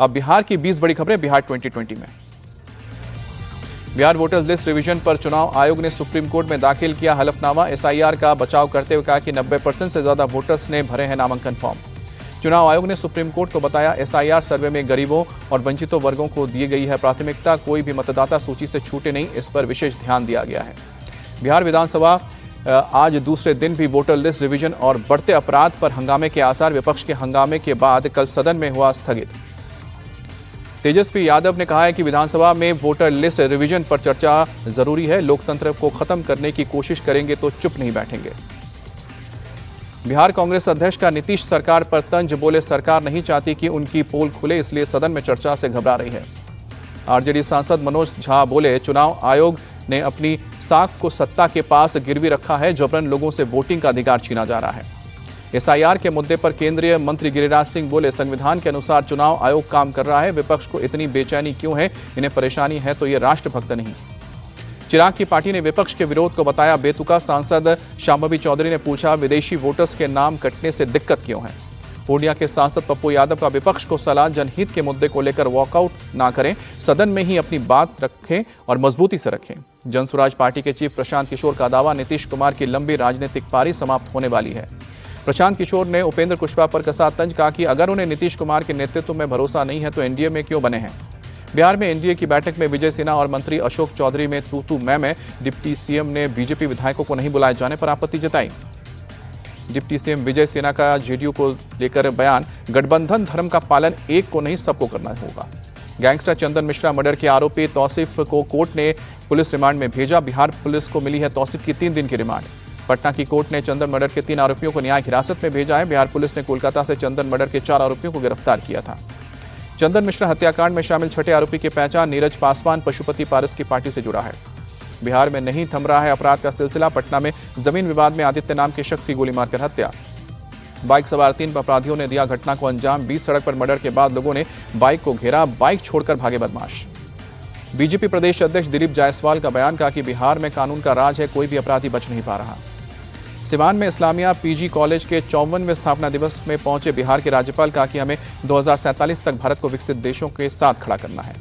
अब बिहार की 20 बड़ी खबरें बिहार 2020 में। बिहार वोटर्स लिस्ट रिवीजन पर चुनाव आयोग ने सुप्रीम कोर्ट में दाखिल किया हलफनामा। एसआईआर का बचाव करते हुए कहा कि 90% से ज्यादा वोटर्स ने भरे हैं नामांकन फॉर्म। चुनाव आयोग ने सुप्रीम कोर्ट को बताया, एसआईआर सर्वे में गरीबों और वंचितों वर्गों को दी गई है प्राथमिकता, कोई भी मतदाता सूची से छूटे नहीं, इस पर विशेष ध्यान दिया गया है। बिहार विधानसभा आज दूसरे दिन भी वोटर लिस्ट रिवीजन और बढ़ते अपराध पर हंगामे के आसार। विपक्ष के हंगामे के बाद कल सदन में हुआ स्थगित। तेजस्वी यादव ने कहा है कि विधानसभा में वोटर लिस्ट रिवीजन पर चर्चा जरूरी है, लोकतंत्र को खत्म करने की कोशिश करेंगे तो चुप नहीं बैठेंगे। बिहार कांग्रेस अध्यक्ष का नीतीश सरकार पर तंज, बोले सरकार नहीं चाहती कि उनकी पोल खुले, इसलिए सदन में चर्चा से घबरा रही है। आरजेडी सांसद मनोज झा बोले, चुनाव आयोग ने अपनी साख को सत्ता के पास गिरवी रखा है, जबरन लोगों से वोटिंग का अधिकार छीना जा रहा है। एसआईआर के मुद्दे पर केंद्रीय मंत्री गिरिराज सिंह बोले, संविधान के अनुसार चुनाव आयोग काम कर रहा है, विपक्ष को इतनी बेचैनी क्यों है, इन्हें परेशानी है तो ये राष्ट्रभक्त नहीं। चिराग की पार्टी ने विपक्ष के विरोध को बताया बेतुका। सांसद शांभवी चौधरी ने पूछा, विदेशी वोटर्स के नाम कटने से दिक्कत क्यों है। पूर्णिया के सांसद पप्पू यादव का विपक्ष को सलाह, जनहित के मुद्दे को लेकर वॉकआउट ना करें, सदन में ही अपनी बात रखें और मजबूती से रखें। जनसुराज पार्टी के चीफ प्रशांत किशोर का दावा, नीतीश कुमार की लंबी राजनीतिक पारी समाप्त होने वाली है। प्रशांत किशोर ने उपेंद्र कुशवाहा पर कसा तंज, कहा कि अगर उन्हें नीतीश कुमार के नेतृत्व में भरोसा नहीं है तो एनडीए में क्यों बने हैं। बिहार में एनडीए की बैठक में विजय सिन्हा और मंत्री अशोक चौधरी में तू मैं। डिप्टी सीएम ने बीजेपी विधायकों को नहीं बुलाए जाने पर आपत्ति जताई। डिप्टी सीएम विजय सिन्हा का जेडीयू को लेकर बयान, गठबंधन धर्म का पालन एक को नहीं सबको करना होगा। गैंगस्टर चंदन मिश्रा मर्डर के आरोपी तौसीफ को कोर्ट ने पुलिस रिमांड में भेजा। बिहार पुलिस को मिली है तौसीफ की 3 दिन की रिमांड। पटना की कोर्ट ने चंदन मर्डर के 3 आरोपियों को न्यायिक हिरासत में भेजा है। बिहार पुलिस ने कोलकाता से चंदन मर्डर के 4 आरोपियों को गिरफ्तार किया था। चंदन मिश्रा हत्याकांड में शामिल 6ठे आरोपी की पहचान, नीरज पासवान पशुपति पारस की पार्टी से जुड़ा है। बिहार में नहीं थम रहा है अपराध का सिलसिला। पटना में जमीन विवाद में आदित्य नाम के शख्स की गोली मारकर हत्या। बाइक सवार 3 अपराधियों ने दिया घटना को अंजाम। 20 सड़क पर मर्डर के बाद लोगों ने बाइक को घेरा, बाइक छोड़कर भागे बदमाश। बीजेपी प्रदेश अध्यक्ष दिलीप जायसवाल का बयान, कहा कि बिहार में कानून का राज है, कोई भी अपराधी बच नहीं पा रहा। सिवान में इस्लामिया पीजी कॉलेज के 54वें स्थापना दिवस में पहुंचे बिहार के राज्यपाल, कहा कि हमें 2047 तक भारत को विकसित देशों के साथ खड़ा करना है।